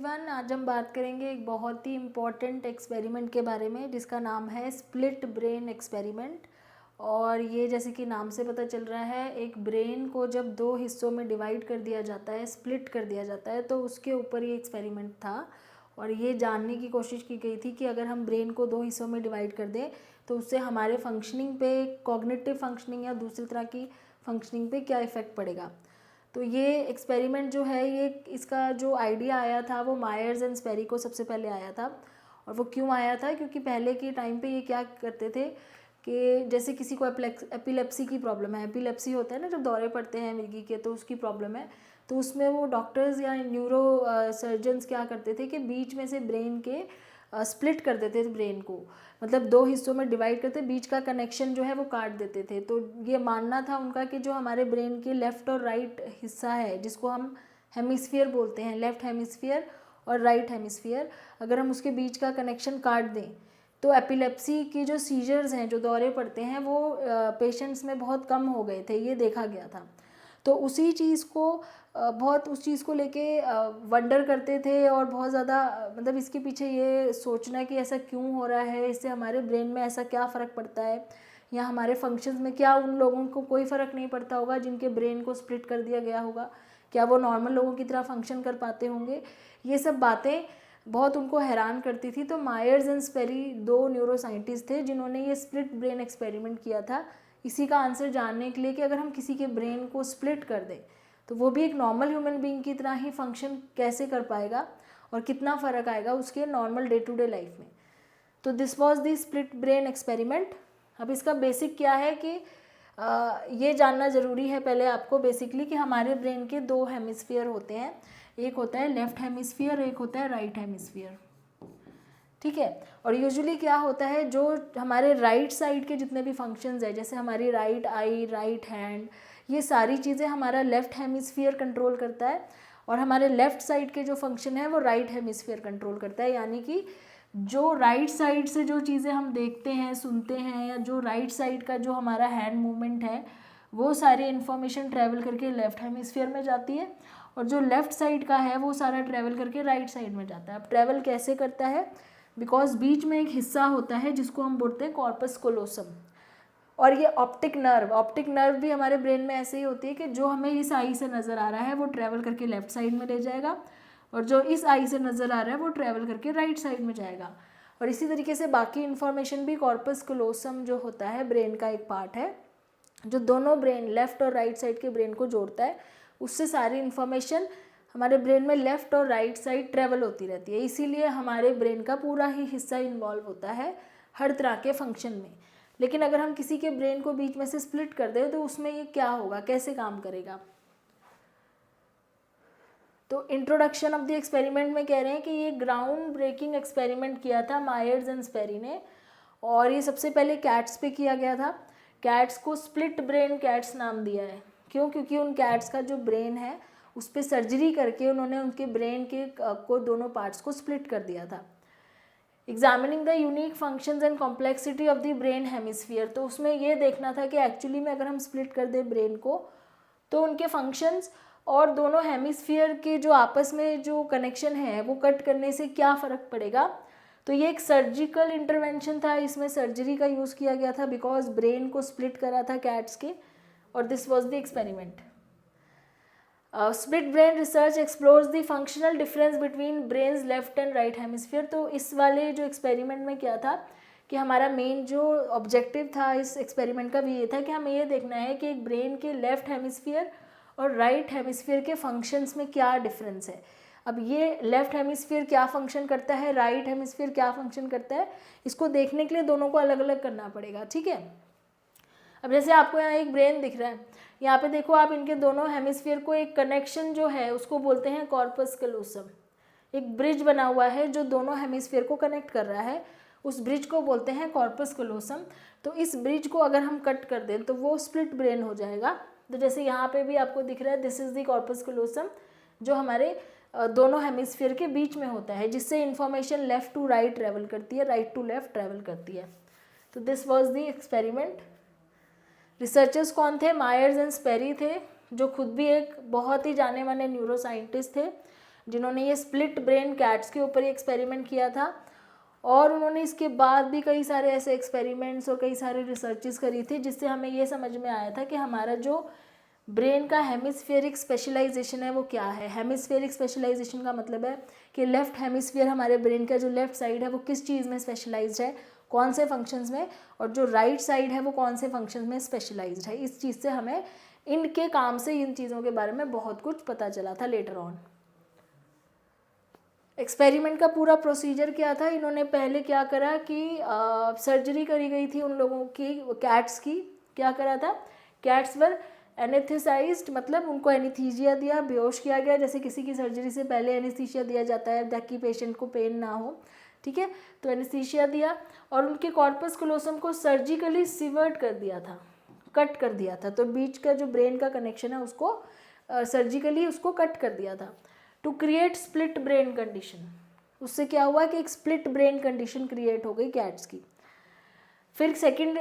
Everyone, आज हम बात करेंगे एक बहुत ही इम्पॉर्टेंट एक्सपेरिमेंट के बारे में जिसका नाम है स्प्लिट ब्रेन एक्सपेरिमेंट। और ये जैसे कि नाम से पता चल रहा है, एक ब्रेन को जब दो हिस्सों में डिवाइड कर दिया जाता है, स्प्लिट कर दिया जाता है, तो उसके ऊपर ये एक्सपेरिमेंट था। और ये जानने की कोशिश की गई थी कि अगर हम ब्रेन को दो हिस्सों में डिवाइड कर दें तो उससे हमारे फंक्शनिंग पे, कॉग्निटिव फंक्शनिंग या दूसरी तरह की फंक्शनिंग पे क्या इफ़ेक्ट पड़ेगा। तो ये एक्सपेरिमेंट जो है, ये इसका जो आइडिया आया था वो मायर्स एंड स्पेरी को सबसे पहले आया था। और वो क्यों आया था, क्योंकि पहले के टाइम पे ये क्या करते थे कि जैसे किसी को एपिलेप्सी की प्रॉब्लम है, एपिलेप्सी होता है ना जब दौरे पड़ते हैं मिर्गी के, तो उसकी प्रॉब्लम है। तो उसमें वो डॉक्टर्स या न्यूरो सर्जन्स क्या करते थे कि बीच में से ब्रेन के स्प्लिट कर देते थे ब्रेन को, मतलब दो हिस्सों में डिवाइड करते, बीच का कनेक्शन जो है वो काट देते थे। तो ये मानना था उनका कि जो हमारे ब्रेन के लेफ़्ट और राइट हिस्सा है, जिसको हम हेमिस्फीयर बोलते हैं, लेफ़्ट हेमिस्फीयर और राइट हेमिस्फीयर, अगर हम उसके बीच का कनेक्शन काट दें तो एपिलेप्सी की जो सीजर्स हैं, जो दौरे पड़ते हैं, वो पेशेंट्स में बहुत कम हो गए थे, ये देखा गया था। तो उसी चीज़ को बहुत उस चीज़ को लेके वंडर करते थे और बहुत ज़्यादा मतलब इसके पीछे ये सोचना कि ऐसा क्यों हो रहा है, इससे हमारे ब्रेन में ऐसा क्या फ़र्क पड़ता है, या हमारे फंक्शंस में क्या उन लोगों को कोई फ़र्क नहीं पड़ता होगा जिनके ब्रेन को स्प्लिट कर दिया गया होगा, क्या वो नॉर्मल लोगों की तरह फंक्शन कर पाते होंगे। ये सब बातें बहुत उनको हैरान करती थी। तो मायर्स एंड स्पेरी दो न्यूरो साइंटिस्ट थे जिन्होंने ये स्प्लिट ब्रेन एक्सपेरिमेंट किया था, इसी का आंसर जानने के लिए कि अगर हम किसी के ब्रेन को स्प्लिट कर दें तो वो भी एक नॉर्मल ह्यूमन बीइंग की तरह ही फंक्शन कैसे कर पाएगा और कितना फ़र्क आएगा उसके normal day to day life में। तो this was the split brain experiment. अब इसका बेसिक क्या है कि ये जानना ज़रूरी है पहले आपको बेसिकली कि हमारे ब्रेन के दो हेमिस्फीयर होते हैं, एक होता है लेफ़्ट हेमिस्फीयर, एक होता है राइट हेमिस्फीयर, ठीक है। और यूजुअली क्या होता है, जो हमारे राइट साइड के जितने भी फंक्शंस है, जैसे हमारी राइट आई, राइट हैंड, ये सारी चीज़ें हमारा लेफ़्ट हेमिस्फीयर कंट्रोल करता है, और हमारे लेफ़्ट साइड के जो फंक्शन है वो राइट हेमिस्फीयर कंट्रोल करता है। यानी कि जो राइट साइड से जो चीज़ें हम देखते हैं, सुनते हैं, या जो राइट साइड का जो हमारा हैंड मूवमेंट है, वो सारी इन्फॉर्मेशन ट्रैवल करके लेफ़्ट हेमिस्फीयर में जाती है, और जो लेफ़्ट साइड का है वो सारा ट्रैवल करके राइट साइड में जाता है। अब ट्रैवल कैसे करता है, बिकॉज बीच में एक हिस्सा होता है जिसको हम बोलते हैं कॉर्पस कोलोसम, और ये ऑप्टिक नर्व भी हमारे ब्रेन में ऐसे ही होती है कि जो हमें इस आई से नज़र आ रहा है वो ट्रैवल करके लेफ्ट साइड में ले जाएगा, और जो इस आई से नज़र आ रहा है वो ट्रैवल करके राइट साइड में जाएगा। और इसी तरीके से बाकी इन्फॉर्मेशन भी, कॉर्पस कोलोसम जो होता है ब्रेन का एक पार्ट है जो दोनों ब्रेन, लेफ़्ट और राइट साइड के ब्रेन को जोड़ता है, उससे सारी इन्फॉर्मेशन हमारे ब्रेन में लेफ़्ट और राइट साइड ट्रैवल होती रहती है। इसीलिए हमारे ब्रेन का पूरा ही हिस्सा इन्वॉल्व होता है हर तरह के फंक्शन में। लेकिन अगर हम किसी के ब्रेन को बीच में से स्प्लिट कर दें तो उसमें ये क्या होगा, कैसे काम करेगा। तो इंट्रोडक्शन ऑफ द एक्सपेरिमेंट में कह रहे हैं कि ये ग्राउंड ब्रेकिंग एक्सपेरिमेंट किया था मायर्स एंड स्पेरी ने, और ये सबसे पहले कैट्स पे किया गया था। कैट्स को स्प्लिट ब्रेन कैट्स नाम दिया है, क्यों? क्योंकि उन कैट्स का जो ब्रेन है उस पर सर्जरी करके उन्होंने उनके ब्रेन के को दोनों पार्ट्स को स्प्लिट कर दिया था। Examining the unique functions and complexity of the brain hemisphere, तो उसमें ये देखना था कि एक्चुअली में अगर हम स्प्लिट कर दें ब्रेन को तो उनके फंक्शंस और दोनों हेमिस्फीयर के जो आपस में जो कनेक्शन है वो कट करने से क्या फ़र्क पड़ेगा। तो ये एक सर्जिकल इंटरवेंशन था, इसमें सर्जरी का यूज़ किया गया था बिकॉज ब्रेन को स्प्लिट करा था कैट्स के, और this was the experiment. Split brain research explores the functional difference between brains left and right hemisphere. तो इस वाले जो एक्सपेरिमेंट में क्या था कि हमारा मेन जो ऑब्जेक्टिव था इस एक्सपेरिमेंट का भी ये था कि हमें ये देखना है कि एक ब्रेन के लेफ्ट हेमिस्फीयर और राइट हेमिस्फीयर के फंक्शंस में क्या डिफरेंस है। अब ये लेफ्ट हेमिस्फीयर क्या फंक्शन करता है, राइट हेमिस्फीयर क्या फंक्शन करता है, इसको देखने के लिए दोनों को अलग अलग करना पड़ेगा, ठीक है। अब जैसे आपको यहाँ एक ब्रेन दिख रहा है, यहाँ पे देखो आप, इनके दोनों हेमिस्फीयर को एक कनेक्शन जो है उसको बोलते हैं कॉर्पस कैलोसम। एक ब्रिज बना हुआ है जो दोनों हेमिस्फीयर को कनेक्ट कर रहा है, उस ब्रिज को बोलते हैं कॉर्पस कैलोसम। तो इस ब्रिज को अगर हम कट कर दें तो वो स्प्लिट ब्रेन हो जाएगा। तो जैसे यहाँ पे भी आपको दिख रहा है, this is the corpus callosum जो हमारे दोनों हेमिस्फीयर के बीच में होता है, जिससे information left to right travel करती है, राइट टू लेफ़्ट ट्रैवल करती है। तो this was the experiment. Researchers कौन थे? मायर्स एंड स्पेरी थे, जो खुद भी एक बहुत ही जाने माने न्यूरो साइंटिस्ट थे। जिन्होंने ये स्प्लिट ब्रेन कैट्स के ऊपर ये एक्सपेरिमेंट किया था। और उन्होंने इसके बाद भी कई सारे ऐसे एक्सपेरिमेंट्स और कई सारे रिसर्चेस करी थी, जिससे हमें ये समझ में आया था कि हमारा जो ब्रेन का हेमिस्फेरिक स्पेशलाइजेशन है वो क्या है। हेमिस्फेरिक स्पेशलाइजेशन का मतलब है कि लेफ्ट हेमिस्फीयर हमारे ब्रेन का जो लेफ्ट साइड है वो किस चीज़ में स्पेशलाइज्ड है, कौन से फंक्शंस में, और जो राइट साइड है वो कौन से फंक्शंस में स्पेशलाइज्ड है। इस चीज़ से हमें इनके काम से इन चीज़ों के बारे में बहुत कुछ पता चला था लेटर ऑन। एक्सपेरिमेंट का पूरा प्रोसीजर क्या था, इन्होंने पहले क्या करा कि सर्जरी करी गई थी उन लोगों की, कैट्स की। क्या करा था, कैट्स वर एनेस्थेसाइज्ड, मतलब उनको एनेस्थीसिया दिया, बेहोश किया गया, जैसे किसी की सर्जरी से पहले एनेस्थीसिया दिया जाता है ताकि पेशेंट को पेन ना हो, ठीक है। तो एनेस्थीसिया दिया और उनके कॉर्पस क्लोसम को सर्जिकली सिवर्ड कर दिया था, कट कर दिया था। तो बीच का जो ब्रेन का कनेक्शन है उसको सर्जिकली उसको कट कर दिया था to create split brain condition. उससे क्या हुआ कि एक स्प्लिट ब्रेन कंडीशन क्रिएट हो गई कैट्स की। फिर सेकंड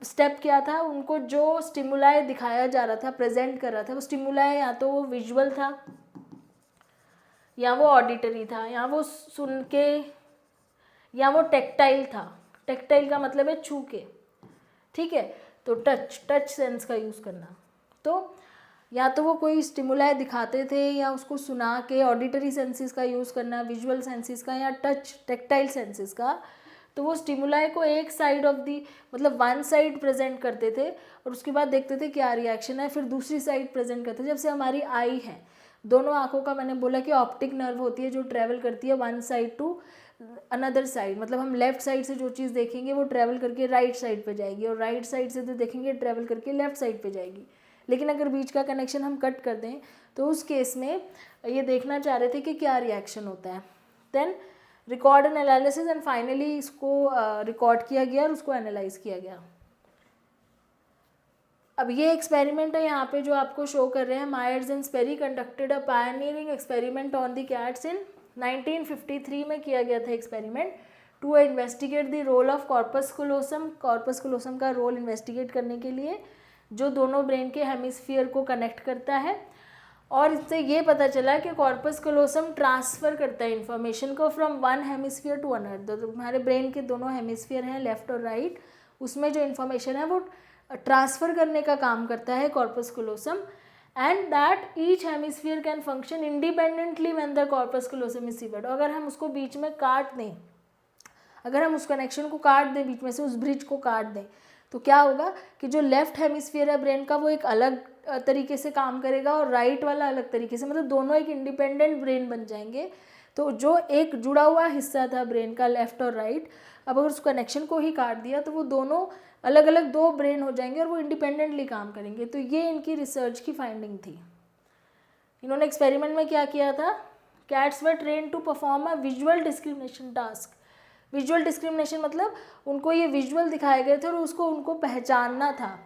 स्टेप क्या था, उनको जो स्टिमुलाई दिखाया जा रहा था, प्रेजेंट कर रहा था, वो स्टिमुलाई या तो वो विजुअल था या वो ऑडिटरी था या वो सुन के या वो टेक्टाइल था। टेक्टाइल का मतलब है छू के, ठीक है। तो टच सेंस का यूज़ करना, तो या तो वो कोई स्टिमुलाई दिखाते थे या उसको सुना के, ऑडिटरी सेंसेस का यूज़ करना, विजुअल सेंसेस का या टच टेक्टाइल सेंसेस का। तो वो स्टिमुलाई को एक साइड ऑफ दी, मतलब वन साइड प्रेजेंट करते थे और उसके बाद देखते थे क्या रिएक्शन है, फिर दूसरी साइड प्रेजेंट करते थे। जब से हमारी आई है, दोनों आँखों का मैंने बोला कि ऑप्टिक नर्व होती है जो ट्रैवल करती है one side to another side, मतलब हम लेफ्ट साइड से जो चीज़ देखेंगे वो ट्रैवल करके राइट साइड पे जाएगी और राइट साइड से जो देखेंगे ट्रैवल करके लेफ्ट साइड पे जाएगी। लेकिन अगर बीच का कनेक्शन हम कट कर दें तो उस केस में ये देखना चाह रहे थे कि क्या रिएक्शन होता है। Then record and analysis and finally इसको रिकॉर्ड किया गया और उसको एनालाइज किया गया। अब ये एक्सपेरिमेंट है यहाँ पे जो आपको शो कर रहे हैं, Myers and Sperry conducted a pioneering experiment on the cats in 1953 में किया गया था experiment to investigate the role of corpus callosum. Corpus callosum का रोल इन्वेस्टिगेट करने के लिए, जो दोनों ब्रेन के हेमिस्फीयर को कनेक्ट करता है। और इससे ये पता चला कि कॉर्पस क्लोसम ट्रांसफ़र करता है इन्फॉर्मेशन को from one hemisphere to another. तो हमारे ब्रेन के दोनों हेमिस्फीयर हैं, लेफ्ट और राइट, उसमें जो इन्फॉर्मेशन है वो ट्रांसफ़र करने का काम करता है corpus callosum. And that each hemisphere can function independently when the corpus callosum is severed. अगर हम उसको बीच में काट दें, अगर हम उस कनेक्शन को काट दें, बीच में से उस ब्रिज को काट दें, तो क्या होगा कि जो लेफ्ट हेमिस्फीयर है ब्रेन का वो एक अलग तरीके से काम करेगा और राइट वाला अलग तरीके से, मतलब दोनों एक इंडिपेंडेंट ब्रेन बन जाएंगे। तो जो एक जुड़ा हुआ हिस्सा था ब्रेन का, लेफ्ट और राइट, अब अगर उस कनेक्शन को ही काट दिया तो वो दोनों अलग अलग दो ब्रेन हो जाएंगे और वो इंडिपेंडेंटली काम करेंगे। तो ये इनकी रिसर्च की फाइंडिंग थी। इन्होंने एक्सपेरिमेंट में क्या किया था, cats were train to perform a visual discrimination task. Visual discrimination मतलब उनको ये विजुअल दिखाए गए थे और उसको उनको पहचानना था।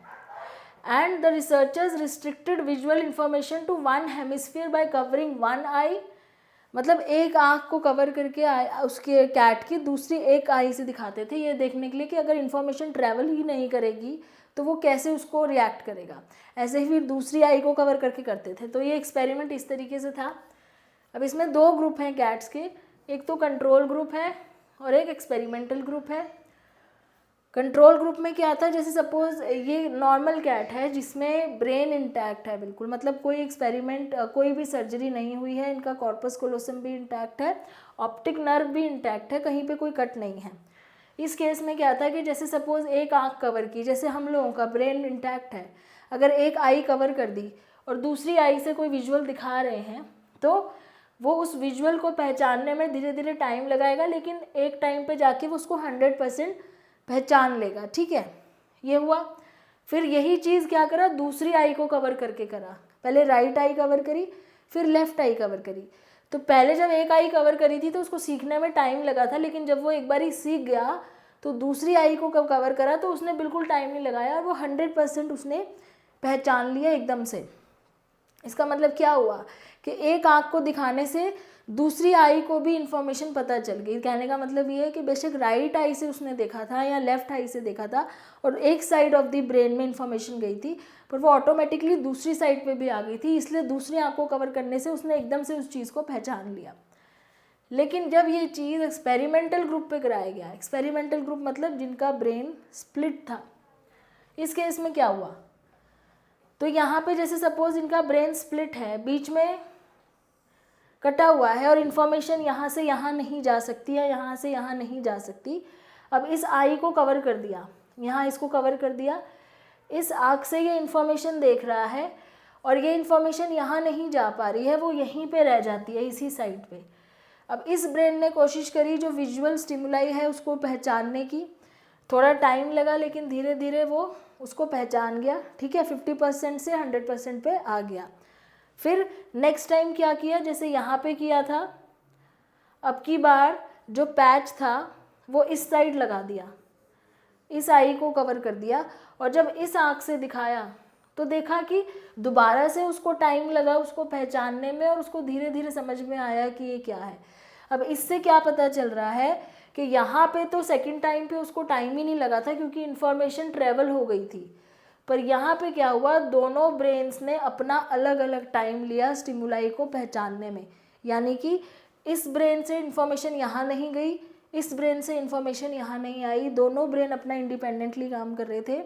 And the researchers restricted visual information to one hemisphere by covering one eye, मतलब एक आँख को कवर करके उसके कैट की दूसरी एक आई से दिखाते थे, ये देखने के लिए कि अगर इन्फॉर्मेशन ट्रैवल ही नहीं करेगी तो वो कैसे उसको रिएक्ट करेगा। ऐसे ही फिर दूसरी आई को कवर करके करते थे। तो ये एक्सपेरिमेंट इस तरीके से था। अब इसमें दो ग्रुप हैं कैट्स के, एक तो कंट्रोल ग्रुप है और एक एक्सपेरिमेंटल ग्रुप है। कंट्रोल ग्रुप में क्या था, जैसे सपोज ये नॉर्मल कैट है जिसमें ब्रेन इंटैक्ट है बिल्कुल, मतलब कोई एक्सपेरिमेंट, कोई भी सर्जरी नहीं हुई है, इनका कॉर्पस कोलोसम भी इंटैक्ट है, ऑप्टिक नर्व भी इंटैक्ट है, कहीं पे कोई कट नहीं है। इस केस में क्या था कि जैसे सपोज एक आँख कवर की, जैसे हम लोगों का ब्रेन इंटैक्ट है, अगर एक आई कवर कर दी और दूसरी आई से कोई विजुअल दिखा रहे हैं तो वो उस विजुअल को पहचानने में धीरे धीरे टाइम लगाएगा, लेकिन एक टाइम पे जाके वो उसको 100% पहचान लेगा, ठीक है। ये हुआ। फिर यही चीज़ क्या करा, दूसरी आई को कवर करके करा। पहले राइट आई कवर करी, फिर लेफ्ट आई कवर करी। तो पहले जब एक आई कवर करी थी तो उसको सीखने में टाइम लगा था, लेकिन जब वो एक बार ही सीख गया तो दूसरी आई को कब कवर करा तो उसने बिल्कुल टाइम नहीं लगाया और वो 100% उसने पहचान लिया एकदम से। इसका मतलब क्या हुआ कि एक आँख को दिखाने से दूसरी आई को भी इन्फॉर्मेशन पता चल गई। कहने का मतलब ये है कि बेशक राइट आई से उसने देखा था या लेफ्ट आई से देखा था और एक साइड ऑफ द ब्रेन में इन्फॉर्मेशन गई थी, पर वो ऑटोमेटिकली दूसरी साइड पे भी आ गई थी, इसलिए दूसरी आँख को कवर करने से उसने एकदम से उस चीज़ को पहचान लिया। लेकिन जब ये चीज़ एक्सपेरिमेंटल ग्रुप पे कराया गया, एक्सपेरिमेंटल ग्रुप मतलब जिनका ब्रेन स्प्लिट था, इस केस में क्या हुआ, तो यहाँ पे जैसे सपोज इनका ब्रेन स्प्लिट है, बीच में कटा हुआ है और इन्फॉर्मेशन यहाँ से यहाँ नहीं जा सकती या यहाँ से यहाँ नहीं जा सकती। अब इस आई को कवर कर दिया, यहाँ इसको कवर कर दिया, इस आँख से ये इन्फॉर्मेशन देख रहा है और ये इन्फॉर्मेशन यहाँ नहीं जा पा रही है, वो यहीं पे रह जाती है इसी साइड पे। अब इस ब्रेन ने कोशिश करी जो विजुअल स्टिमुलाई है उसको पहचानने की, थोड़ा टाइम लगा लेकिन धीरे धीरे वो उसको पहचान गया, ठीक है, 50% से 100% पे आ गया। फिर नेक्स्ट टाइम क्या किया, जैसे यहाँ पे किया था, अब की बार जो पैच था वो इस साइड लगा दिया, इस आई को कवर कर दिया, और जब इस आँख से दिखाया तो देखा कि दोबारा से उसको टाइम लगा उसको पहचानने में और उसको धीरे धीरे समझ में आया कि ये क्या है। अब इससे क्या पता चल रहा है कि यहाँ पे तो सेकंड टाइम पे उसको टाइम ही नहीं लगा था क्योंकि इन्फॉर्मेशन ट्रेवल हो गई थी, पर यहाँ पे क्या हुआ, दोनों ब्रेन्स ने अपना अलग अलग टाइम लिया स्टिमुलाई को पहचानने में। यानी कि इस ब्रेन से इन्फॉर्मेशन यहाँ नहीं गई, इस ब्रेन से इन्फॉर्मेशन यहाँ नहीं आई, दोनों ब्रेन अपना इंडिपेंडेंटली काम कर रहे थे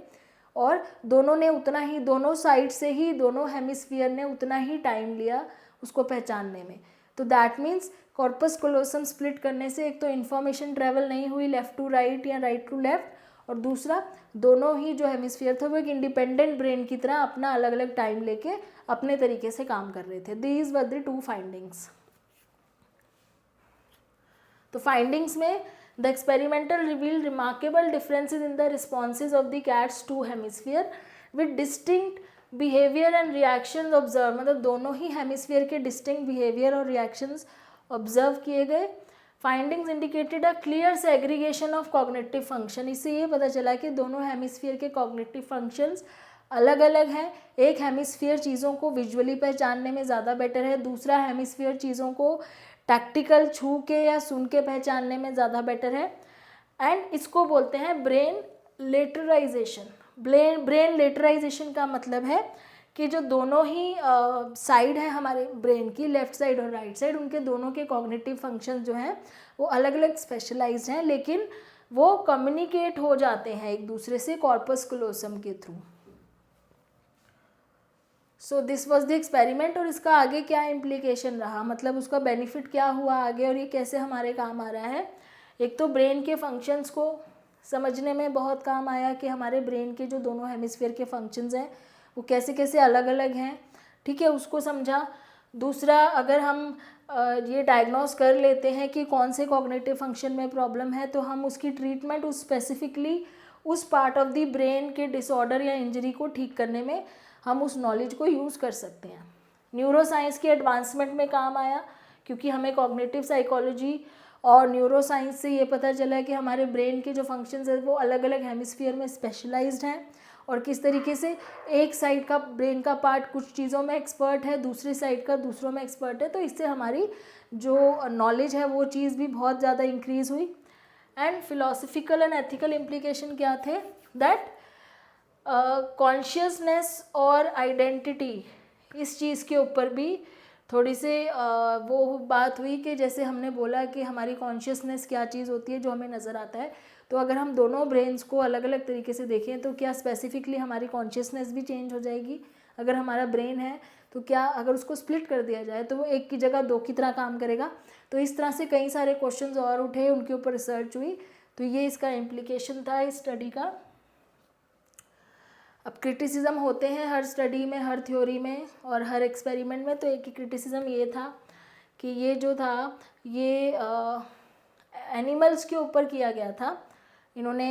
और दोनों ने उतना ही, दोनों साइड से ही, दोनों हेमिस्फीयर ने उतना ही टाइम लिया उसको पहचानने में। तो दैट मीन्स कॉर्पस कोलोसम स्प्लिट करने से एक तो इन्फॉर्मेशन ट्रेवल नहीं हुई लेफ़्ट टू राइट या राइट टू लेफ़्ट, और दूसरा दोनों ही जो हेमिस्फीयर थे वो एक इंडिपेंडेंट ब्रेन की तरह अपना अलग अलग टाइम लेके अपने तरीके से काम कर रहे थे। These were the 2 findings. तो फाइंडिंग्स में the experimental revealed remarkable differences in the responses of the cats 2 hemisphere with distinct behaviour and reactions observe, मतलब दोनों ही हेमिस्फीयर के डिस्टिंक्ट बिहेवियर और रिएक्शंस ऑब्जर्व किए गए। Findings indicated a clear segregation of cognitive function, इससे ये पता चला कि दोनों हेमिस्फीयर के कॉग्निटिव फंक्शंस अलग अलग हैं। एक हेमिस्फीयर चीज़ों को विजुअली पहचानने में ज़्यादा बेटर है, दूसरा हेमिस्फीयर चीज़ों को टैक्टिकल छू के या सुन के पहचानने में ज़्यादा बेटर है। एंड इसको बोलते हैं ब्रेन लेटराइजेशन। ब्रेन लेटराइजेशन का मतलब है कि जो दोनों ही साइड है हमारे ब्रेन की, लेफ़्ट साइड और राइट साइड, उनके दोनों के कॉग्निटिव फंक्शन जो हैं वो अलग अलग स्पेशलाइज्ड हैं, लेकिन वो कम्युनिकेट हो जाते हैं एक दूसरे से कॉर्पस कोलोसम के through. So this was the experiment. और इसका आगे क्या इम्प्लीकेशन रहा, मतलब उसका बेनिफिट क्या हुआ आगे और ये कैसे हमारे काम आ रहा है। एक तो ब्रेन के फंक्शंस को समझने में बहुत काम आया कि हमारे ब्रेन के जो दोनों हेमिस्फीयर के फंक्शंस हैं वो कैसे कैसे अलग अलग हैं, ठीक है, उसको समझा। दूसरा, अगर हम ये डायग्नोस कर लेते हैं कि कौन से कॉग्निटिव फंक्शन में प्रॉब्लम है, तो हम उसकी ट्रीटमेंट उस स्पेसिफिकली उस पार्ट ऑफ द ब्रेन के डिसऑर्डर या इंजरी को ठीक करने में हम उस नॉलेज को यूज़ कर सकते हैं। न्यूरोसाइंस की एडवांसमेंट में काम आया क्योंकि हमें कॉग्निटिव साइकोलॉजी और न्यूरोसाइंस से ये पता चला कि हमारे ब्रेन के जो फंक्शंस हैं वो अलग अलग हेमिस्फीयर में स्पेशलाइज्ड हैं और किस तरीके से एक साइड का ब्रेन का पार्ट कुछ चीज़ों में एक्सपर्ट है, दूसरी साइड का दूसरों में एक्सपर्ट है। तो इससे हमारी जो नॉलेज है वो चीज़ भी बहुत ज़्यादा इंक्रीज़ हुई। And philosophical and ethical implication क्या थे, दैट कॉन्शियसनेस और आइडेंटिटी, इस चीज़ के ऊपर भी थोड़ी से वो बात हुई कि जैसे हमने बोला कि हमारी कॉन्शियसनेस क्या चीज़ होती है जो हमें नज़र आता है, तो अगर हम दोनों ब्रेन्स को अलग अलग तरीके से देखें तो क्या स्पेसिफिकली हमारी कॉन्शियसनेस भी चेंज हो जाएगी। अगर हमारा ब्रेन है तो क्या अगर उसको स्प्लिट कर दिया जाए तो वो एक की जगह दो की तरह काम करेगा। तो इस तरह से कई सारे क्वेश्चंस और उठे, उनके ऊपर रिसर्च हुई, तो ये इसका इम्प्लीकेशन था इस स्टडी का। अब क्रिटिसिज्म होते हैं हर स्टडी में, हर थ्योरी में और हर एक्सपेरिमेंट में। तो एक ही क्रिटिसिज्म ये था कि ये जो था ये एनिमल्स के ऊपर किया गया था। इन्होंने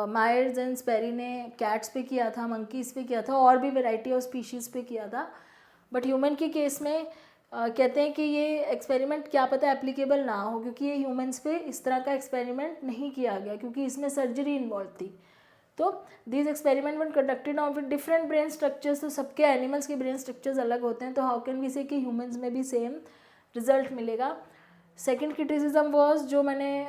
मायर्स एंड स्पेरी ने कैट्स पे किया था, मंकीज़ पे किया था और भी वैरायटी ऑफ स्पीशीज़ पे किया था। बट ह्यूमन के केस में कहते हैं कि ये एक्सपेरिमेंट क्या पता एप्लीकेबल ना हो, क्योंकि ये ह्यूमंस पे इस तरह का एक्सपेरिमेंट नहीं किया गया क्योंकि इसमें सर्जरी इन्वॉल्व थी। तो these experiment one conducted on with different brain structures. तो सबके एनिमल्स के ब्रेन स्ट्रक्चर्स अलग होते हैं, तो हाउ कैन वी से कि ह्यूमंस में भी सेम रिजल्ट मिलेगा। सेकेंड क्रिटिसिज्म वॉज जो मैंने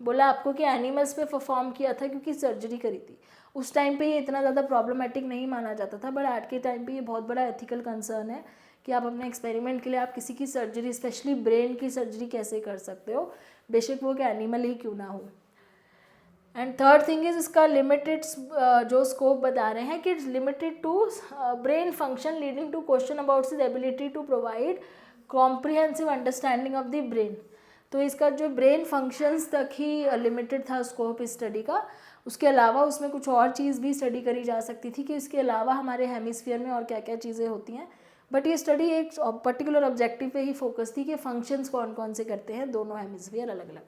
बोला आपको कि एनिमल्स पे परफॉर्म किया था क्योंकि सर्जरी करी थी। उस टाइम पे ये इतना ज़्यादा प्रॉब्लमेटिक नहीं माना जाता था, बट आज के टाइम पे ये बहुत बड़ा एथिकल कंसर्न है कि आप अपने एक्सपेरिमेंट के लिए आप किसी की सर्जरी, स्पेशली ब्रेन की सर्जरी कैसे कर सकते हो, बेशक वो कि एनिमल ही क्यों ना हो। एंड थर्ड थिंग इज इसका लिमिटेड जो स्कोप बता रहे हैं कि it's limited to brain function leading to question about his ability to provide comprehensive understanding of the brain. तो इसका जो ब्रेन फंक्शंस तक ही लिमिटेड था स्कोप इस स्टडी का, उसके अलावा उसमें कुछ और चीज़ भी स्टडी करी जा सकती थी कि इसके अलावा हमारे हेमिस्फीयर में और क्या क्या चीज़ें होती हैं, बट ये स्टडी एक पर्टिकुलर ऑब्जेक्टिव पे ही फोकस थी कि फंक्शंस कौन कौन से करते हैं दोनों हेमिस्फीयर अलग अलग।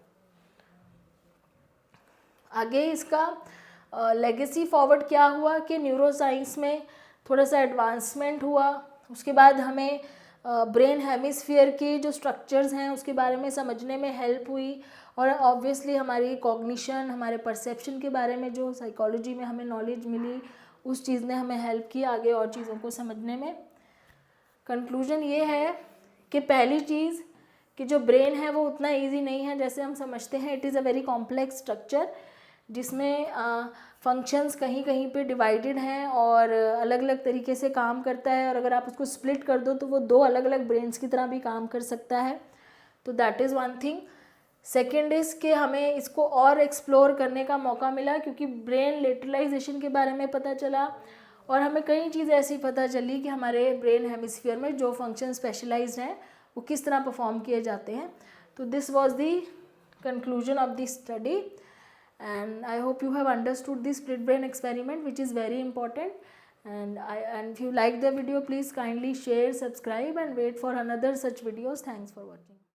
आगे इसका लेगेसी फॉरवर्ड क्या हुआ कि न्यूरोसाइंस में थोड़ा सा एडवांसमेंट हुआ, उसके बाद हमें ब्रेन हेमिस्फीयर की जो स्ट्रक्चर्स हैं उसके बारे में समझने में हेल्प हुई, और ऑब्वियसली हमारी कॉग्निशन, हमारे परसेप्शन के बारे में जो साइकोलॉजी में हमें नॉलेज मिली उस चीज़ ने हमें हेल्प की आगे और चीज़ों को समझने में। कंक्लूजन ये है कि पहली चीज़ कि जो ब्रेन है वो उतना इजी नहीं है जैसे हम समझते हैं। It is a very complex structure जिसमें फंक्शंस कहीं कहीं पे डिवाइडेड हैं और अलग अलग तरीके से काम करता है, और अगर आप उसको स्प्लिट कर दो तो वो दो अलग अलग ब्रेन्स की तरह भी काम कर सकता है। तो that is one thing. Second is कि हमें इसको और एक्सप्लोर करने का मौका मिला क्योंकि ब्रेन लेटरलाइजेशन के बारे में पता चला, और हमें कई चीज़ें ऐसी पता चली कि हमारे ब्रेन हेमिस्फीयर में जो फंक्शन स्पेशलाइज्ड हैं वो किस तरह परफॉर्म किए जाते हैं। तो this was the conclusion of the study, and I hope you have understood this split brain experiment, which is very important. And if you like the video, please kindly share, subscribe, and wait for another such videos. Thanks for watching.